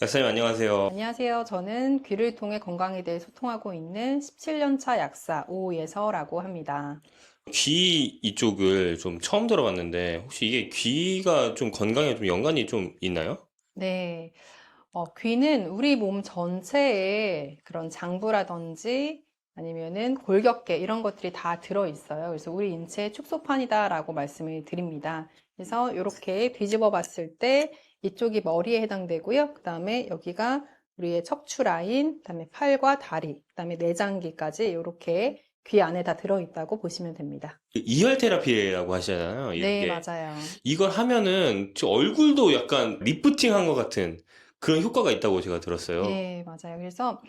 약사님 안녕하세요. 안녕하세요. 저는 귀를 통해 건강에 대해 소통하고 있는 17년 차 약사 오예서라고 합니다. 귀 이쪽을 좀 처음 들어봤는데 혹시 이게 귀가 좀 건강에 좀 연관이 좀 있나요? 네. 귀는 우리 몸 전체에 그런 장부라든지 아니면은 골격계 이런 것들이 다 들어있어요. 그래서 우리 인체의 축소판이다라고 말씀을 드립니다. 그래서 이렇게 뒤집어 봤을 때 이쪽이 머리에 해당되고요. 그 다음에 여기가 우리의 척추 라인, 그 다음에 팔과 다리, 그 다음에 내장기까지 이렇게 귀 안에 다 들어있다고 보시면 됩니다. 이열 테라피라고 하시잖아요. 네, 이게 맞아요. 이걸 하면은 저 얼굴도 약간 리프팅한 것 같은 그런 효과가 있다고 제가 들었어요. 네, 맞아요. 그래서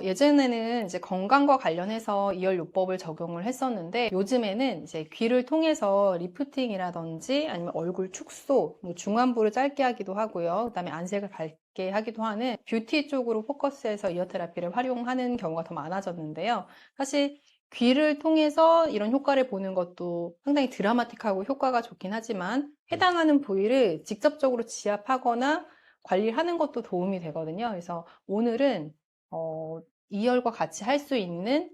예전에는 이제 건강과 관련해서 이열요법을 적용을 했었는데 요즘에는 이제 귀를 통해서 리프팅이라든지 아니면 얼굴 축소, 뭐 중안부를 짧게 하기도 하고요. 그다음에 안색을 밝게 하기도 하는 뷰티 쪽으로 포커스해서 이어 테라피를 활용하는 경우가 더 많아졌는데요. 사실 귀를 통해서 이런 효과를 보는 것도 상당히 드라마틱하고 효과가 좋긴 하지만 해당하는 부위를 직접적으로 지압하거나 관리하는 것도 도움이 되거든요. 그래서 오늘은 어, 2열과 같이 할 수 있는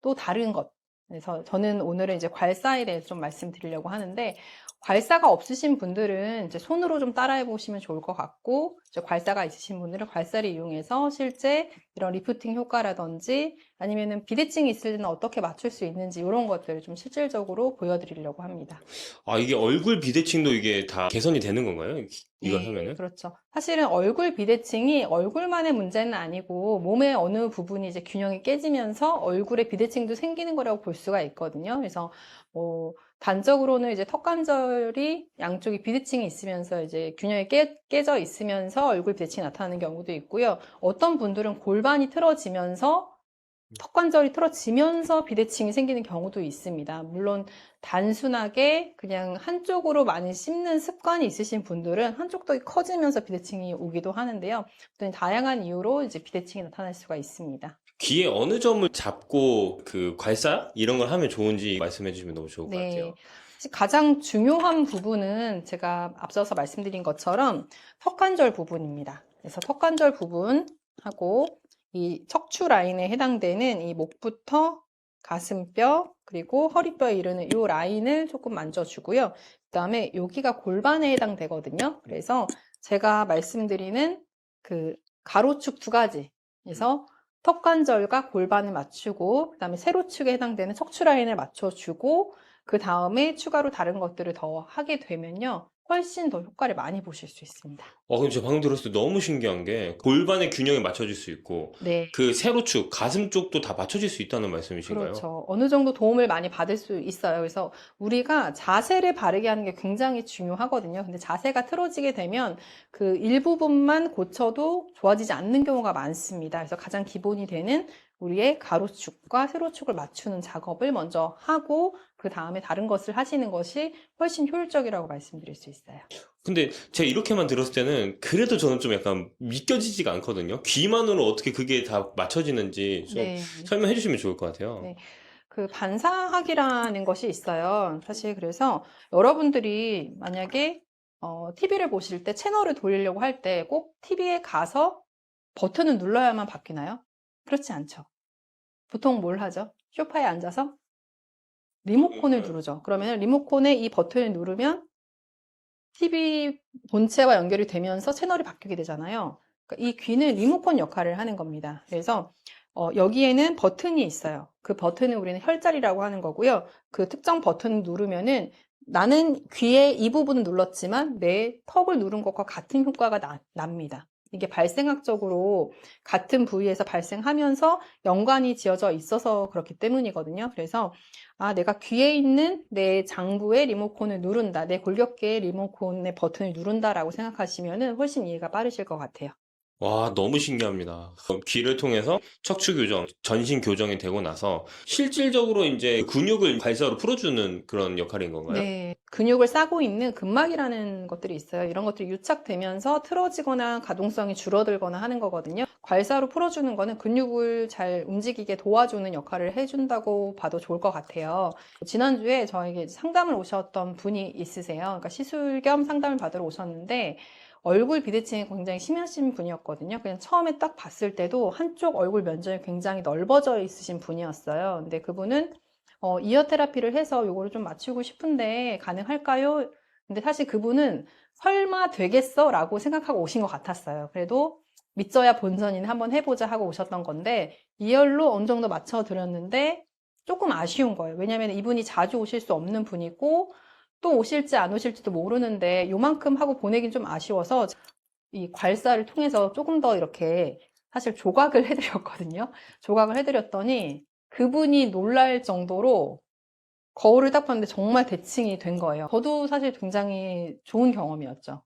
또 다른 것. 그래서 저는 오늘은 이제 괄사에 대해서 좀 말씀드리려고 하는데, 괄사가 없으신 분들은 이제 손으로 좀 따라해 보시면 좋을 것 같고, 이제 괄사가 있으신 분들은 괄사를 이용해서 실제 이런 리프팅 효과라든지 아니면은 비대칭이 있을 때는 어떻게 맞출 수 있는지 이런 것들을 좀 실질적으로 보여드리려고 합니다. 아, 이게 얼굴 비대칭도 이게 다 개선이 되는 건가요? 이걸 네, 하면은? 그렇죠. 사실은 얼굴 비대칭이 얼굴만의 문제는 아니고 몸의 어느 부분이 이제 균형이 깨지면서 얼굴에 비대칭도 생기는 거라고 볼 수가 있거든요. 그래서 단적으로는 이제 턱관절이 양쪽이 비대칭이 있으면서 이제 균형이 깨져 있으면서 얼굴 비대칭이 나타나는 경우도 있고요. 어떤 분들은 골반이 틀어지면서 턱관절이 틀어지면서 비대칭이 생기는 경우도 있습니다. 물론 단순하게 그냥 한쪽으로 많이 씹는 습관이 있으신 분들은 한쪽 턱이 커지면서 비대칭이 오기도 하는데요. 또 다양한 이유로 이제 비대칭이 나타날 수가 있습니다. 귀에 어느 점을 잡고 그 괄사 이런 걸 하면 좋은지 말씀해 주시면 너무 좋을 것 네. 같아요. 가장 중요한 부분은 제가 앞서서 말씀드린 것처럼 턱관절 부분입니다. 그래서 턱관절 부분하고 이 척추 라인에 해당되는 이 목부터 가슴뼈 그리고 허리뼈에 이르는 이 라인을 조금 만져주고요. 그다음에 여기가 골반에 해당되거든요. 그래서 제가 말씀드리는 그 가로축 두 가지. 그래서 턱관절과 골반을 맞추고 그다음에 세로축에 해당되는 척추 라인을 맞춰주고 그 다음에 추가로 다른 것들을 더 하게 되면요. 훨씬 더 효과를 많이 보실 수 있습니다. 근데 제가 방금 들었을 때 너무 신기한 게 골반의 균형에 맞춰질 수 있고 네. 그 세로축, 가슴 쪽도 다 맞춰질 수 있다는 말씀이신가요? 그렇죠. 어느 정도 도움을 많이 받을 수 있어요. 그래서 우리가 자세를 바르게 하는 게 굉장히 중요하거든요. 근데 자세가 틀어지게 되면 그 일부분만 고쳐도 좋아지지 않는 경우가 많습니다. 그래서 가장 기본이 되는 우리의 가로축과 세로축을 맞추는 작업을 먼저 하고 그 다음에 다른 것을 하시는 것이 훨씬 효율적이라고 말씀드릴 수 있어요. 근데 제가 이렇게만 들었을 때는 그래도 저는 좀 약간 믿겨지지가 않거든요. 귀만으로 어떻게 그게 다 맞춰지는지 좀 네. 설명해 주시면 좋을 것 같아요. 네. 그 반사학이라는 것이 있어요. 사실 그래서 여러분들이 만약에 TV를 보실 때 채널을 돌리려고 할 때 꼭 TV에 가서 버튼을 눌러야만 바뀌나요? 그렇지 않죠. 보통 뭘 하죠? 소파에 앉아서 리모컨을 누르죠. 그러면 리모컨에 이 버튼을 누르면 TV 본체와 연결이 되면서 채널이 바뀌게 되잖아요. 그러니까 이 귀는 리모컨 역할을 하는 겁니다. 그래서 여기에는 버튼이 있어요. 그 버튼을 우리는 혈자리라고 하는 거고요. 그 특정 버튼을 누르면은 나는 귀의 이 부분을 눌렀지만 내 턱을 누른 것과 같은 효과가 납니다. 이게 발생학적으로 같은 부위에서 발생하면서 연관이 지어져 있어서 그렇기 때문이거든요. 그래서 내가 귀에 있는 내 장부의 리모컨을 누른다, 내 골격계의 리모컨의 버튼을 누른다라고 생각하시면 훨씬 이해가 빠르실 것 같아요. 와, 너무 신기합니다. 귀를 통해서 척추 교정, 전신 교정이 되고 나서 실질적으로 이제 근육을 발사로 풀어주는 그런 역할인 건가요? 네, 근육을 싸고 있는 근막이라는 것들이 있어요. 이런 것들이 유착되면서 틀어지거나 가동성이 줄어들거나 하는 거거든요. 괄사로 풀어주는 거는 근육을 잘 움직이게 도와주는 역할을 해준다고 봐도 좋을 것 같아요. 지난주에 저에게 상담을 오셨던 분이 있으세요. 그러니까 시술 겸 상담을 받으러 오셨는데 얼굴 비대칭이 굉장히 심하신 분이었거든요. 그냥 처음에 딱 봤을 때도 한쪽 얼굴 면적이 굉장히 넓어져 있으신 분이었어요. 근데 그분은 이어 테라피를 해서 요거를 좀 맞추고 싶은데 가능할까요? 근데 사실 그분은 설마 되겠어? 라고 생각하고 오신 것 같았어요. 그래도 믿져야 본전이는 한번 해보자 하고 오셨던 건데 이열로 어느 정도 맞춰드렸는데 조금 아쉬운 거예요. 왜냐하면 이분이 자주 오실 수 없는 분이고 또 오실지 안 오실지도 모르는데 요만큼 하고 보내긴 좀 아쉬워서 이 괄사를 통해서 조금 더 이렇게 사실 조각을 해드렸거든요. 조각을 해드렸더니 그분이 놀랄 정도로 거울을 딱 봤는데 정말 대칭이 된 거예요. 저도 사실 굉장히 좋은 경험이었죠.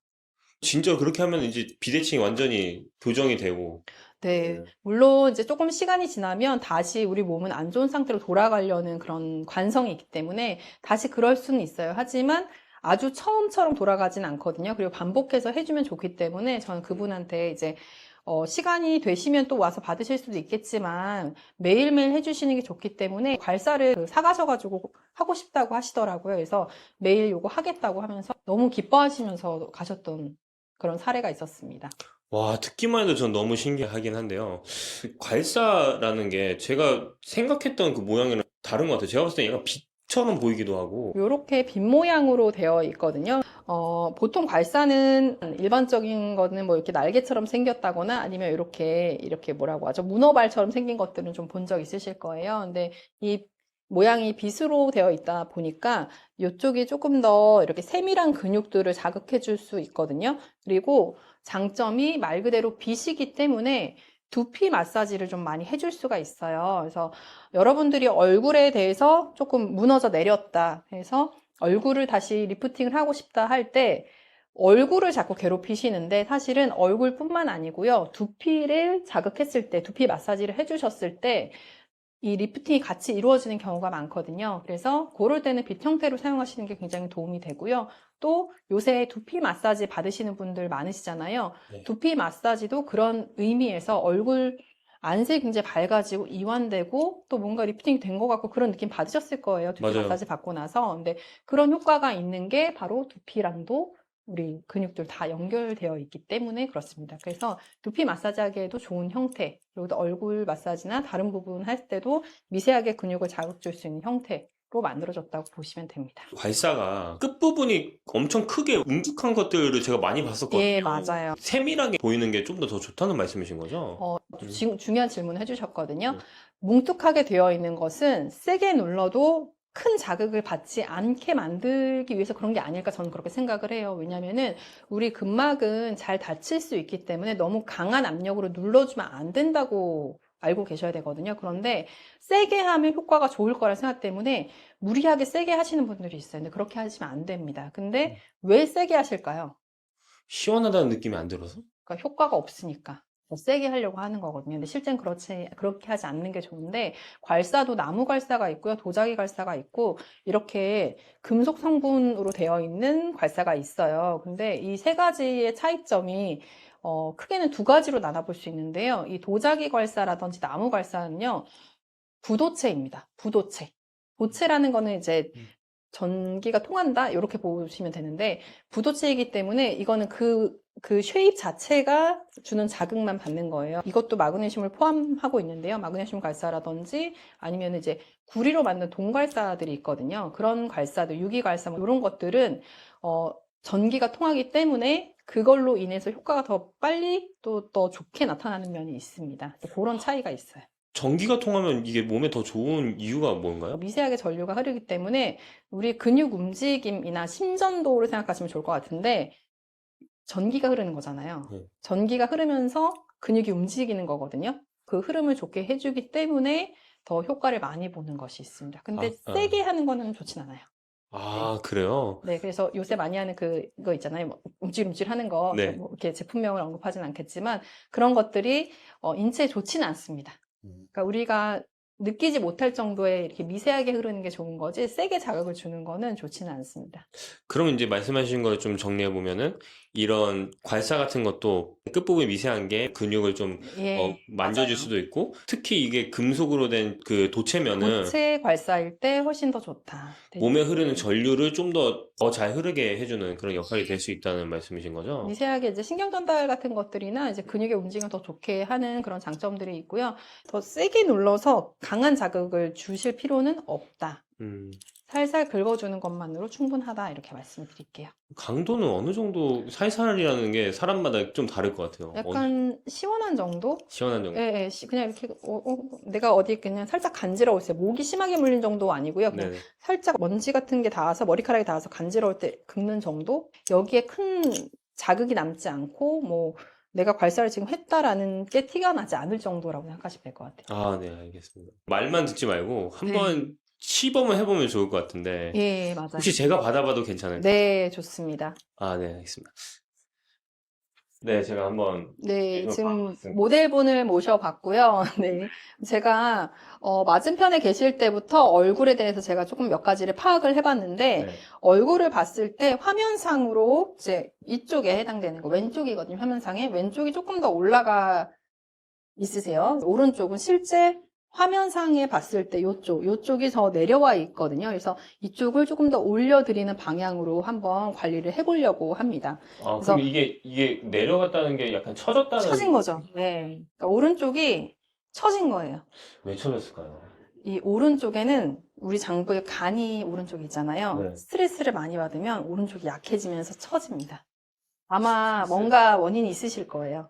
진짜 그렇게 하면 이제 비대칭이 완전히 교정이 되고. 네, 네. 물론 이제 조금 시간이 지나면 다시 우리 몸은 안 좋은 상태로 돌아가려는 그런 관성이 있기 때문에 다시 그럴 수는 있어요. 하지만 아주 처음처럼 돌아가진 않거든요. 그리고 반복해서 해주면 좋기 때문에 저는 그분한테 이제 시간이 되시면 또 와서 받으실 수도 있겠지만 매일매일 해주시는 게 좋기 때문에 괄사를 사가셔가지고 하고 싶다고 하시더라고요. 그래서 매일 요거 하겠다고 하면서 너무 기뻐하시면서 가셨던 그런 사례가 있었습니다. 와, 듣기만 해도 전 너무 신기하긴 한데요. 괄사라는 게 제가 생각했던 그 모양이랑 다른 것 같아요. 제가 봤을 때 약간 빛처럼 보이기도 하고. 이렇게 빛 모양으로 되어 있거든요. 보통 괄사는 일반적인 거는 뭐 이렇게 날개처럼 생겼다거나 아니면 이렇게 뭐라고 하죠? 문어발처럼 생긴 것들은 좀 본 적 있으실 거예요. 근데 이 모양이 빛으로 되어 있다 보니까 이쪽이 조금 더 이렇게 세밀한 근육들을 자극해 줄 수 있거든요. 그리고 장점이 말 그대로 빛이기 때문에 두피 마사지를 좀 많이 해줄 수가 있어요. 그래서 여러분들이 얼굴에 대해서 조금 무너져 내렸다 해서 얼굴을 다시 리프팅을 하고 싶다 할 때 얼굴을 자꾸 괴롭히시는데 사실은 얼굴뿐만 아니고요. 두피를 자극했을 때, 두피 마사지를 해주셨을 때 이 리프팅이 같이 이루어지는 경우가 많거든요. 그래서 그럴 때는 빛 형태로 사용하시는 게 굉장히 도움이 되고요. 또 요새 두피 마사지 받으시는 분들 많으시잖아요. 네. 두피 마사지도 그런 의미에서 얼굴 안색이 굉장히 밝아지고 이완되고 또 뭔가 리프팅이 된 것 같고 그런 느낌 받으셨을 거예요. 두피 맞아요. 마사지 받고 나서. 근데 그런 효과가 있는 게 바로 두피랑도 우리 근육들 다 연결되어 있기 때문에 그렇습니다. 그래서 두피 마사지 하기에도 좋은 형태, 그리고 또 얼굴 마사지나 다른 부분 할 때도 미세하게 근육을 자극 줄 수 있는 형태로 만들어졌다고 보시면 됩니다. 괄사가 끝부분이 엄청 크게 뭉툭한 것들을 제가 많이 봤었거든요. 예, 맞아요. 세밀하게 보이는 게 좀 더 좋다는 말씀이신 거죠? 중요한 질문 해주셨거든요. 네. 뭉툭하게 되어 있는 것은 세게 눌러도 큰 자극을 받지 않게 만들기 위해서 그런 게 아닐까 저는 그렇게 생각을 해요. 왜냐면은 우리 근막은 잘 닫힐 수 있기 때문에 너무 강한 압력으로 눌러주면 안 된다고 알고 계셔야 되거든요. 그런데 세게 하면 효과가 좋을 거라 생각 때문에 무리하게 세게 하시는 분들이 있어요. 근데 그렇게 하시면 안 됩니다. 근데 왜 세게 하실까요? 시원하다는 느낌이 안 들어서? 그러니까 효과가 없으니까 더 세게 하려고 하는 거거든요. 근데 실제는 그렇게 하지 않는 게 좋은데 괄사도 나무 괄사가 있고요. 도자기 괄사가 있고 이렇게 금속 성분으로 되어 있는 괄사가 있어요. 근데 이 세 가지의 차이점이 크게는 두 가지로 나눠볼 수 있는데요. 이 도자기 괄사라든지 나무 괄사는요. 부도체입니다. 부도체. 도체라는 거는 이제 전기가 통한다? 이렇게 보시면 되는데, 부도체이기 때문에 이거는 그 쉐입 자체가 주는 자극만 받는 거예요. 이것도 마그네슘을 포함하고 있는데요. 마그네슘 괄사라든지 아니면 이제 구리로 만든 동괄사들이 있거든요. 그런 괄사들, 유기괄사, 뭐 이런 것들은, 전기가 통하기 때문에 그걸로 인해서 효과가 더 빨리 또 더 좋게 나타나는 면이 있습니다. 그런 차이가 있어요. 전기가 통하면 이게 몸에 더 좋은 이유가 뭔가요? 미세하게 전류가 흐르기 때문에 우리 근육 움직임이나 심전도를 생각하시면 좋을 것 같은데 전기가 흐르는 거잖아요. 네. 전기가 흐르면서 근육이 움직이는 거거든요. 그 흐름을 좋게 해주기 때문에 더 효과를 많이 보는 것이 있습니다. 근데 세게 하는 거는 좋진 않아요. 아, 그래요? 네, 그래서 요새 많이 하는 그거 있잖아요. 뭐 움찔움찔 하는 거, 네. 뭐 이렇게 제품명을 언급하진 않겠지만 그런 것들이 인체에 좋지는 않습니다. 그러니까 우리가 느끼지 못할 정도의 이렇게 미세하게 흐르는 게 좋은 거지 세게 자극을 주는 거는 좋지는 않습니다. 그럼 이제 말씀하신 걸 좀 정리해 보면은 이런 괄사 같은 것도 끝부분이 미세한 게 근육을 좀 예, 만져줄 맞아요. 수도 있고, 특히 이게 금속으로 된 그 도체면은 고체 괄사일 때 훨씬 더 좋다. 몸에 흐르는 전류를 좀 더 잘 흐르게 해주는 그런 역할이 될 수 있다는 말씀이신 거죠? 미세하게 이제 신경 전달 같은 것들이나 이제 근육의 움직임을 더 좋게 하는 그런 장점들이 있고요. 더 세게 눌러서 강한 자극을 주실 필요는 없다. 음, 살살 긁어주는 것만으로 충분하다. 이렇게 말씀을 드릴게요. 강도는 어느 정도 살살이라는 게 사람마다 좀 다를 것 같아요. 약간 시원한 정도? 시원한 정도. 예, 예, 그냥 이렇게, 내가 어디 그냥 살짝 간지러울 때, 목이 심하게 물린 정도 아니고요. 그냥 네네. 살짝 먼지 같은 게 닿아서, 머리카락이 닿아서 간지러울 때 긁는 정도? 여기에 큰 자극이 남지 않고, 뭐, 내가 괄사를 지금 했다라는 게 티가 나지 않을 정도라고 생각하시면 될 것 같아요. 아, 네, 알겠습니다. 말만 듣지 말고 네. 한번 시범을 해보면 좋을 것 같은데, 예, 맞아요. 혹시 제가 받아봐도 괜찮을까요? 네, 좋습니다. 아, 네, 알겠습니다. 네, 제가 한번 네, 이걸 지금 봐봤습니다. 모델분을 모셔봤고요. 네. 제가, 맞은편에 계실 때부터 얼굴에 대해서 제가 조금 몇 가지를 파악을 해봤는데, 네. 얼굴을 봤을 때 화면상으로 이제 이쪽에 해당되는 거, 왼쪽이거든요, 화면상에. 왼쪽이 조금 더 올라가 있으세요. 오른쪽은 실제 화면상에 봤을 때 요쪽이 더 내려와 있거든요. 그래서 이쪽을 조금 더 올려드리는 방향으로 한번 관리를 해보려고 합니다. 아, 그래서 그럼 이게 내려갔다는 게 약간 처졌다는, 처진 거죠. 네. 그러니까 오른쪽이 처진 거예요. 왜 처졌을까요? 이 오른쪽에는 우리 장부에 간이 오른쪽에 있잖아요. 네. 스트레스를 많이 받으면 오른쪽이 약해지면서 처집니다. 아마 스트레스. 뭔가 원인이 있으실 거예요.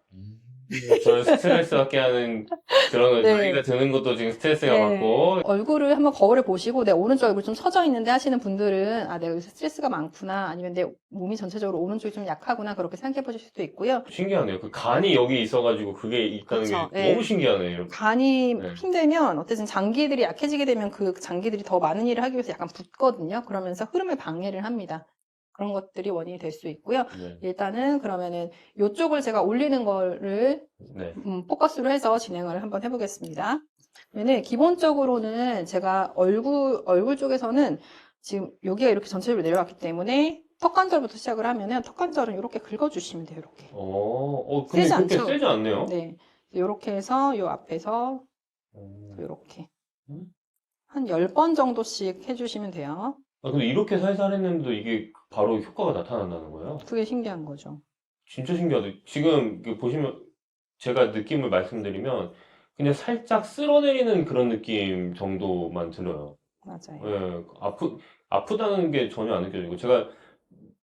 저는 스트레스 받게 하는 그런 거, 네. 나이가 드는 것도 지금 스트레스가 네. 많고, 얼굴을 한번 거울에 보시고 내 오른쪽 얼굴 좀 처져 있는데 하시는 분들은 아, 내가 여기서 스트레스가 많구나. 아니면 내 몸이 전체적으로 오른쪽이 좀 약하구나. 그렇게 생각해 보실 수도 있고요. 신기하네요. 그 간이 여기 있어가지고 그게 있다는 그렇죠. 게 네. 너무 신기하네요. 간이 네. 힘들면 어쨌든 장기들이 약해지게 되면 그 장기들이 더 많은 일을 하기 위해서 약간 붓거든요. 그러면서 흐름을 방해를 합니다. 그런 것들이 원인이 될 수 있고요. 네. 일단은 그러면은 이쪽을 제가 올리는 거를 네. 포커스로 해서 진행을 한번 해보겠습니다. 그러면 기본적으로는 제가 얼굴 쪽에서는 지금 여기가 이렇게 전체적으로 내려왔기 때문에 턱관절부터 시작을 하면은 턱관절은 이렇게 긁어주시면 돼요. 이렇게. 근데 세지 그렇게 않죠? 세지 않네요. 네. 이렇게 해서 요 앞에서 이렇게 한 10번 정도씩 해주시면 돼요. 아, 근데 이렇게 살살 했는데도 이게 바로 효과가 나타난다는 거예요? 그게 신기한 거죠. 진짜 신기하다. 지금 보시면 제가 느낌을 말씀드리면 그냥 살짝 쓸어내리는 그런 느낌 정도만 들어요. 맞아요. 예, 아프다는 게 전혀 안 느껴지고 제가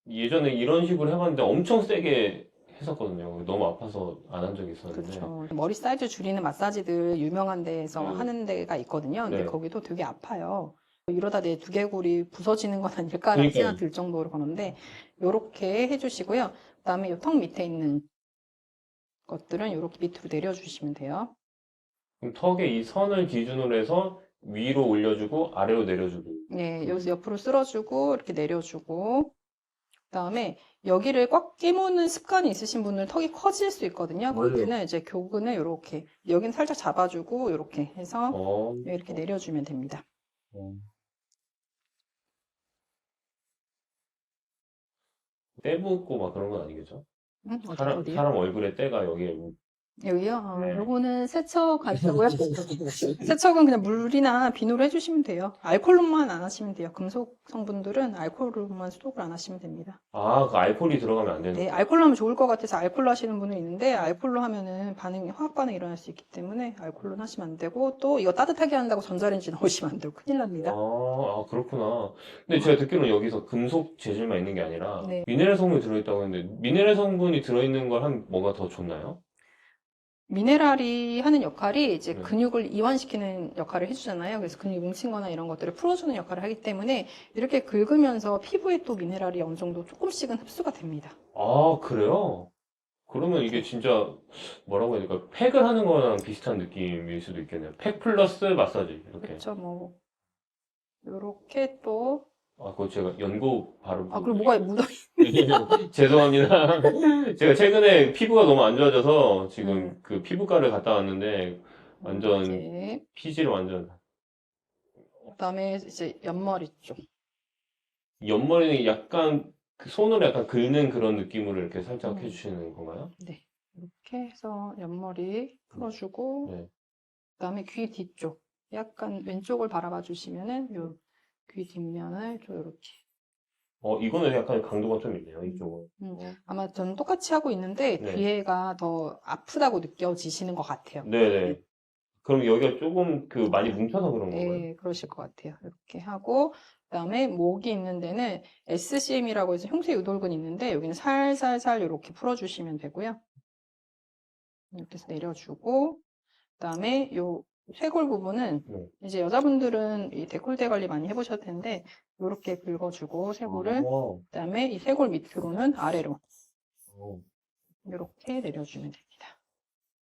예전에 이런 식으로 해봤는데 엄청 세게 했었거든요. 너무 아파서 안 한 적이 있었는데. 그렇죠. 머리 사이즈 줄이는 마사지들 유명한 데에서 하는 데가 있거든요. 근데 네. 거기도 되게 아파요. 이러다 내 두개골이 부서지는 건 아닐까라는 그러니까요. 생각 들 정도로 그러는데 요렇게 해주시고요. 그다음에 요 턱 밑에 있는 것들은 요렇게 밑으로 내려주시면 돼요. 그럼 턱에 이 선을 기준으로 해서 위로 올려주고 아래로 내려주고. 네, 여기서 옆으로 쓸어주고 이렇게 내려주고 그다음에 여기를 꽉 깨무는 습관이 있으신 분은 턱이 커질 수 있거든요. 맞아요. 그때는 이제 교근을 이렇게 여기는 살짝 잡아주고 이렇게 해서 어, 이렇게 내려주면 됩니다. 때 묻고 막 그런 건 아니겠죠? 어디요? 사람 얼굴에 때가 여기에 여기요? 네. 요거는 세척 아니고요. 세척은 그냥 물이나 비누로 해주시면 돼요. 알코올로만 안 하시면 돼요. 금속 성분들은 알코올로만 소독을 안 하시면 됩니다. 그 알코올이 들어가면 안 되는 네, 알코올로 하면 좋을 것 같아서 알코올로 하시는 분은 있는데 알코올로 하면은 화학 반응이 일어날 수 있기 때문에 알코올로 하시면 안 되고 또 이거 따뜻하게 한다고 전자레인지 넣으시면 안 되고 큰일 납니다. 그렇구나. 근데 제가 듣기로는 여기서 금속 재질만 있는 게 아니라 네. 미네랄 성분이 들어있다고 했는데 미네랄 성분이 들어있는 걸 하면 뭐가 더 좋나요? 미네랄이 하는 역할이 이제 네. 근육을 이완시키는 역할을 해주잖아요. 그래서 근육이 뭉친 거나 이런 것들을 풀어주는 역할을 하기 때문에 이렇게 긁으면서 피부에 또 미네랄이 어느 정도 조금씩은 흡수가 됩니다. 아, 그래요? 그러면 이게 진짜 뭐라고 해야 될까? 팩을 하는 거랑 비슷한 느낌일 수도 있겠네요. 팩 플러스 마사지 이렇게. 그렇죠. 뭐 요렇게 또 그거 제가 연고 바르고. 그리고 뭐가 묻어 죄송합니다. 제가 최근에 피부가 너무 안 좋아져서 지금 음. 그 피부과를 갔다 왔는데 완전 이렇게. 피지를 완전. 그다음에 이제 옆머리 쪽. 옆머리는 약간 그 손으로 약간 긁는 그런 느낌으로 이렇게 살짝 음. 해주시는 건가요? 네. 이렇게 해서 옆머리 풀어주고, 네. 그다음에 귀 뒤쪽. 약간 왼쪽을 바라봐 주시면은 요 귀 뒷면을 좀 이렇게. 이거는 약간 강도가 좀 있네요, 이쪽은. 아마 저는 똑같이 하고 있는데 네. 뒤에가 더 아프다고 느껴지시는 것 같아요. 네네. 그럼 여기가 조금 많이 뭉쳐서 그런 건가요? 네, 그러실 것 같아요. 이렇게 하고, 그다음에 목이 있는 데는 SCM이라고 해서 흉쇄 유돌근이 있는데 여기는 살살살 이렇게 풀어주시면 되고요. 이렇게 해서 내려주고, 그다음에 요 쇄골 부분은 네. 이제 여자분들은 이 데콜테 관리 많이 해보셨을 텐데 이렇게 긁어주고 쇄골을, 그다음에 이 쇄골 밑으로는 아래로 이렇게 내려주면 됩니다.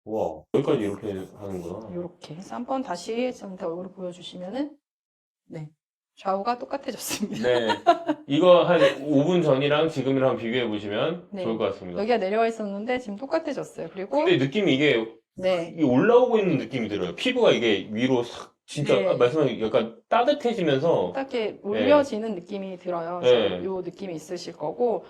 우와, 여기까지 이렇게 하는구나. 이렇게 해서 한번 다시 저한테 얼굴을 보여주시면은 네, 좌우가 똑같아졌습니다. 네. 이거 한 5분 전이랑 지금이랑 비교해 보시면 네. 좋을 것 같습니다. 여기가 내려와 있었는데 지금 똑같아졌어요. 그리고 근데 느낌이 이게 네, 올라오고 있는 느낌이 들어요. 피부가 이게 위로 싹, 진짜 네. 말씀하신 약간 따뜻해지면서, 딱 이렇게 올려지는 느낌이 들어요. 그래서 네. 요 느낌이 있으실 거고,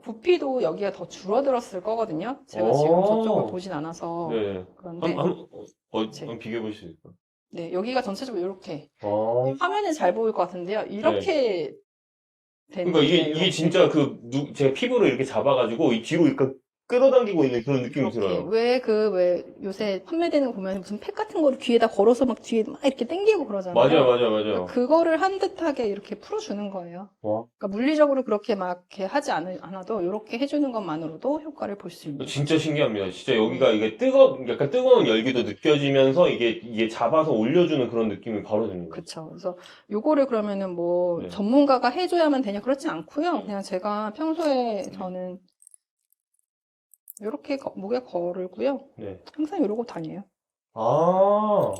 부피도 여기가 더 줄어들었을 거거든요. 제가 지금 저쪽을 보진 않아서 네. 그런데 한번 비교해 보실 수 있을까요? 네, 여기가 전체적으로 이렇게 아. 화면에 잘 보일 것 같은데요. 이렇게 되는 그러니까 이게 이렇게. 진짜 제 피부를 이렇게 잡아가지고 이 뒤로 약간 끌어당기고 있는 그런 느낌이 이렇게. 들어요. 왜 요새 판매되는 거 보면 무슨 팩 같은 거를 귀에다 걸어서 막 뒤에 막 이렇게 당기고 그러잖아요. 맞아요. 그러니까 그거를 한 듯하게 이렇게 풀어주는 거예요. 와. 그러니까 물리적으로 그렇게 막 이렇게 하지 않아도 이렇게 해주는 것만으로도 효과를 볼 수 있는. 진짜 신기합니다. 진짜 여기가 이게 약간 뜨거운 열기도 느껴지면서 이게 잡아서 올려주는 그런 느낌이 바로 듭니다. 그렇죠. 그래서 요거를 그러면은 뭐 네. 전문가가 해줘야만 되냐 그렇지 않고요. 그냥 제가 평소에 저는 이렇게 목에 걸고요. 네. 항상 이러고 다녀요. 아,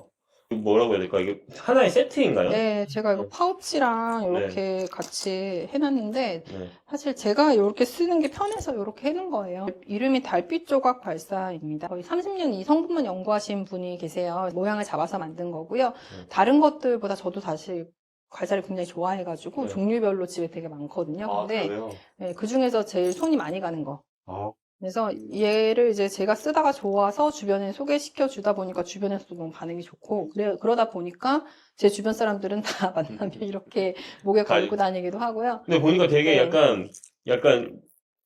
이거 뭐라고 해야 될까? 이게 하나의 세트인가요? 네, 제가 이거 네. 파우치랑 이렇게 같이 해놨는데 네. 사실 제가 이렇게 쓰는 게 편해서 이렇게 해놓은 거예요. 이름이 달빛 조각 발사입니다. 거의 30년 이 성분만 연구하신 분이 계세요. 모양을 잡아서 만든 거고요. 다른 것들보다 저도 사실 과자를 굉장히 좋아해가지고 네. 종류별로 집에 되게 많거든요. 근데 그래요? 네, 그 중에서 제일 손이 많이 가는 거. 아, 그래서 얘를 이제 제가 쓰다가 좋아서 주변에 소개시켜 주다 보니까 주변에서도 너무 반응이 좋고, 그러다 보니까 제 주변 사람들은 다 만나면 이렇게 목에 걸고 다니기도 하고요. 근데 보니까 되게 네. 약간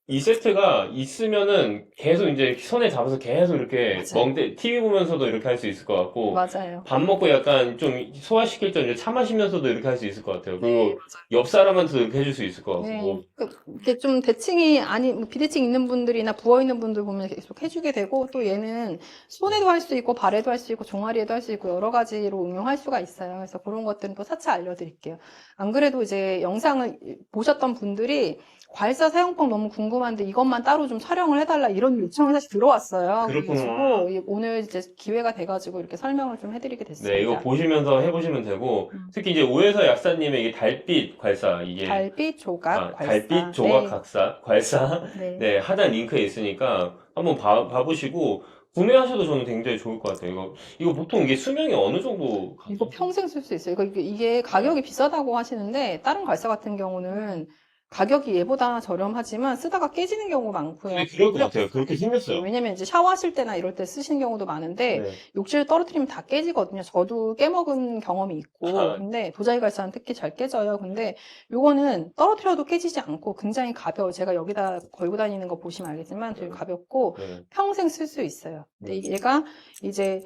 이 세트가 있으면은 계속 이제 손에 잡아서 계속 이렇게 맞아요. TV 보면서도 이렇게 할 수 있을 것 같고, 맞아요. 밥 먹고 약간 좀 소화시킬 때 이제 차 마시면서도 이렇게 할 수 있을 것 같아요. 그리고 네, 옆 사람한테도 이렇게 해줄 수 있을 것 같고. 네. 이렇게 좀 대칭이 뭐 비대칭 있는 분들이나 부어 있는 분들 보면 계속 해주게 되고, 또 얘는 손에도 할 수 있고, 발에도 할 수 있고, 종아리에도 할 수 있고, 여러 가지로 응용할 수가 있어요. 그래서 그런 것들은 또 차차 알려드릴게요. 안 그래도 이제 영상을 보셨던 분들이 괄사 사용법 너무 궁금한데 이것만 따로 좀 촬영을 해달라 이런 요청이 사실 들어왔어요. 그렇구나. 그래가지고 오늘 이제 기회가 돼가지고 이렇게 설명을 좀 해드리게 됐습니다. 네, 이거 보시면서 해보시면 되고, 특히 이제 오해서 약사님의 이게 달빛 괄사, 이게. 달빛 조각 괄사. 달빛 조각 괄사. 네. 네, 하단 링크에 있으니까 한번 봐보시고, 구매하셔도 저는 굉장히 좋을 것 같아요. 이거 보통 이게 수명이 어느 정도 가죠? 이거 평생 쓸 수 있어요. 이게 가격이 비싸다고 하시는데 다른 괄사 같은 경우는 가격이 얘보다 저렴하지만 쓰다가 깨지는 경우가 많고요. 근데 그럴 것 같아요. 그렇게 생겼어요. 왜냐면 이제 샤워하실 때나 이럴 때 쓰시는 경우도 많은데 네. 욕실 떨어뜨리면 다 깨지거든요. 저도 깨먹은 경험이 있고. 근데 도자기 괄사는 특히 잘 깨져요. 근데 요거는 떨어뜨려도 깨지지 않고 굉장히 가벼워요. 제가 여기다 걸고 다니는 거 보시면 알겠지만 되게 가볍고 평생 쓸 수 있어요. 근데 얘가 이제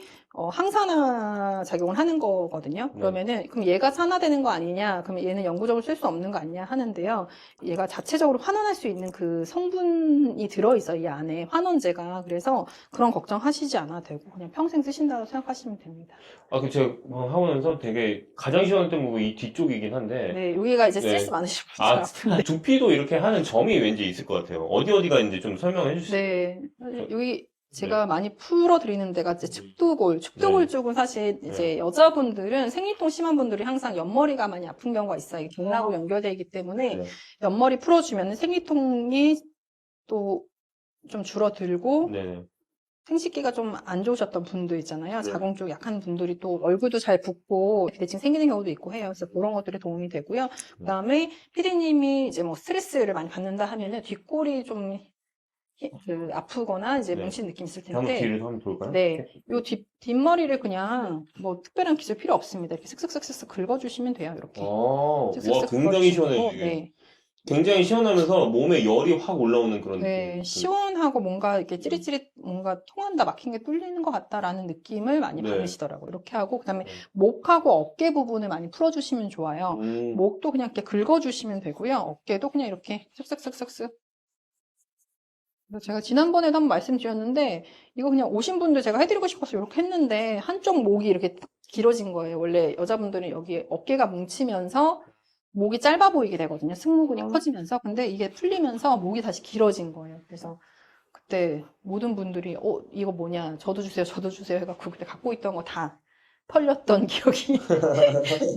항산화 작용을 하는 거거든요. 그러면은 그럼 얘가 산화되는 거 아니냐? 그러면 얘는 영구적으로 쓸 수 없는 거 아니냐 하는데요. 얘가 자체적으로 환원할 수 있는 그 성분이 들어있어요. 이 안에 환원제가. 그래서 그런 걱정하시지 않아도 되고 그냥 평생 쓰신다고 생각하시면 됩니다. 그 제가 하고 나서 되게 가장 시원했던 부분이 이 뒤쪽이긴 한데. 네, 여기가 이제 스트레스 많으실 분들. 두피도 이렇게 하는 점이 왠지 있을 것 같아요. 어디가 있는지 좀 설명해 주시죠. 네, 여기 제가 많이 풀어드리는 데가 이제 축두골 쪽은 사실 이제 여자분들은 생리통 심한 분들이 항상 옆머리가 많이 아픈 경우가 있어요. 이게 경락으로 연결되어 있기 때문에 옆머리 풀어주면 생리통이 또 좀 줄어들고 생식기가 좀 안 좋으셨던 분들 있잖아요. 네. 자궁 쪽 약한 분들이 또 얼굴도 잘 붓고 비대칭 생기는 경우도 있고 해요. 그래서 그런 것들이 도움이 되고요. 그다음에 피디님이 이제 뭐 스트레스를 많이 받는다 하면은 뒷골이 좀 아프거나 이제 네. 뭉친 느낌 있을 한번 텐데, 귀를 한번 볼까요? 네, 요 뒷머리를 그냥 뭐 특별한 기술 필요 없습니다. 이렇게 슥슥슥슥 긁어주시면 돼요. 이렇게 와, 슥슥슥 굉장히 긁어주시면 시원해요, 되고, 이게. 네. 굉장히 시원하면서 몸에 열이 확 올라오는 그런 네, 느낌이. 시원하고 뭔가 이렇게 찌릿찌릿 뭔가 통한다, 막힌 게 뚫리는 것 같다라는 느낌을 많이 네. 받으시더라고요. 이렇게 하고, 그다음에 네. 목하고 어깨 부분을 많이 풀어주시면 좋아요. 음. 목도 그냥 이렇게 긁어주시면 되고요. 어깨도 그냥 이렇게 쓱쓱쓱쓱쓱. 그래서 제가 지난번에도 한번 말씀드렸는데, 이거 그냥 오신 분들 제가 해드리고 싶어서 이렇게 했는데, 한쪽 목이 이렇게 길어진 거예요. 원래 여자분들은 여기 어깨가 뭉치면서 목이 짧아 보이게 되거든요. 승모근이 커지면서. 근데 이게 풀리면서 목이 다시 길어진 거예요. 그래서 그때 모든 분들이, 이거 뭐냐, 저도 주세요, 저도 주세요 해갖고 그때 갖고 있던 거 다 털렸던 기억이.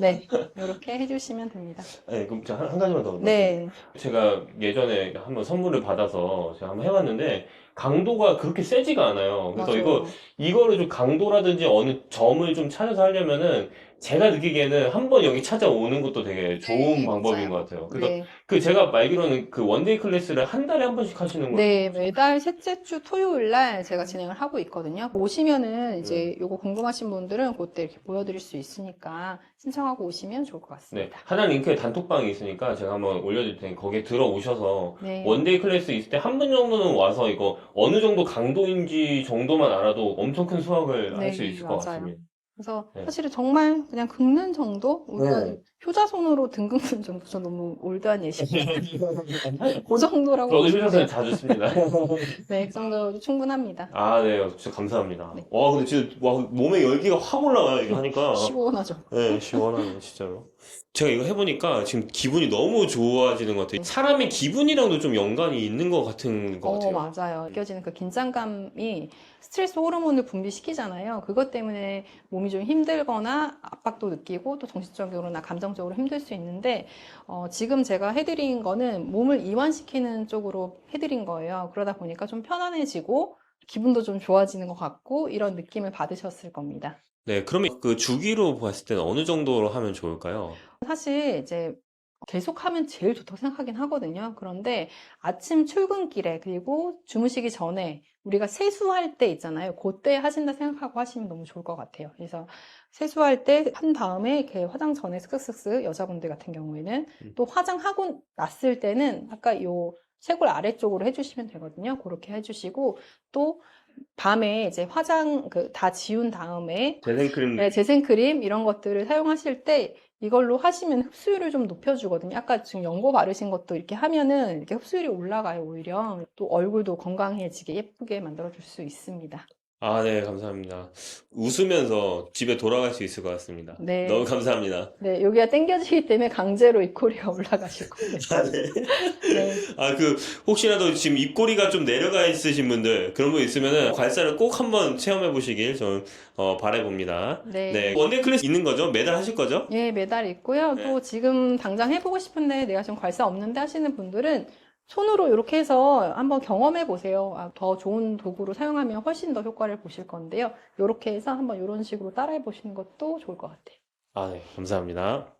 네, 이렇게 해주시면 됩니다. 네, 그럼 제가 한 가지만 더. 네. 제가 예전에 한번 선물을 받아서 제가 한번 해봤는데 강도가 그렇게 세지가 않아요. 그래서 맞아요. 이거를 좀 강도라든지 어느 점을 좀 찾아서 하려면은 제가 느끼기에는 한번 여기 찾아오는 것도 되게 좋은 네, 방법인 맞아요. 것 같아요. 그래서 네. 제가 알기로는 그 원데이 클래스를 한 달에 한 번씩 하시는 거예요. 네, 매달 셋째 주 토요일 날 제가 진행을 하고 있거든요. 오시면은 이제 요거 궁금하신 분들은 그때 이렇게 보여드릴 수 있으니까 신청하고 오시면 좋을 것 네, 같습니다. 하단 링크에 단톡방이 있으니까 제가 한번 올려드릴 테니 거기에 들어오셔서 네. 원데이 클래스 있을 때 한 분 정도는 와서 이거 어느 정도 강도인지 정도만 알아도 엄청 큰 수확을 할 수 네, 있을 것 맞아요. 같습니다. 그래서 네. 사실은 정말 그냥 긁는 정도? 우리가 네. 효자손으로 등 긁는 정도? 저 너무 올드한 예시고. 그 정도라고 저도 보시면 휴자선을 돼요. 자주 씁니다. 네, 그 정도도 충분합니다. 아, 네, 진짜 감사합니다. 네. 와, 근데 진짜 몸에 열기가 확 올라와요, 이거 하니까. 시원하죠? 네, 시원하네, 진짜로. 제가 이거 해보니까 지금 기분이 너무 좋아지는 것 같아요. 사람의 기분이랑도 좀 연관이 있는 것 같은 것 같아요. 맞아요. 느껴지는 그 긴장감이 스트레스 호르몬을 분비시키잖아요. 그것 때문에 몸이 좀 힘들거나 압박도 느끼고 또 정신적으로나 감정적으로 힘들 수 있는데, 지금 제가 해드린 거는 몸을 이완시키는 쪽으로 해드린 거예요. 그러다 보니까 좀 편안해지고 기분도 좀 좋아지는 것 같고 이런 느낌을 받으셨을 겁니다. 네, 그러면 그 주기로 봤을 때는 어느 정도로 하면 좋을까요? 사실 이제 계속하면 제일 좋다고 생각하긴 하거든요. 그런데 아침 출근길에 그리고 주무시기 전에 우리가 세수할 때 있잖아요. 그때 하신다 생각하고 하시면 너무 좋을 것 같아요. 그래서 세수할 때 한 다음에 이렇게 화장 전에 슥슥슥 여자분들 같은 경우에는 또 화장하고 났을 때는 아까 요 쇄골 아래쪽으로 해주시면 되거든요. 그렇게 해주시고 또 밤에 이제 화장 다 지운 다음에 재생크림. 네, 재생크림 이런 것들을 사용하실 때 이걸로 하시면 흡수율을 좀 높여주거든요. 아까 지금 연고 바르신 것도 이렇게 하면은 이렇게 흡수율이 올라가요, 오히려. 또 얼굴도 건강해지게 예쁘게 만들어줄 수 있습니다. 아, 네, 감사합니다. 웃으면서 집에 돌아갈 수 있을 것 같습니다. 네. 너무 감사합니다. 네, 여기가 당겨지기 때문에 강제로 입꼬리가 올라가실 거예요. 아, 네. 네. 혹시라도 지금 입꼬리가 좀 내려가 있으신 분들, 그런 분 있으면은 괄사를 꼭 한번 체험해 보시길 저는, 바라봅니다. 네. 원데이 클래스 있는 거죠? 매달 하실 거죠? 예, 매달 있고요. 네. 또 지금 당장 해보고 싶은데 내가 지금 괄사 없는데 하시는 분들은 손으로 이렇게 해서 한번 경험해 보세요. 더 좋은 도구로 사용하면 훨씬 더 효과를 보실 건데요. 이렇게 해서 한번 이런 식으로 따라해 보시는 것도 좋을 것 같아요. 아, 네, 감사합니다.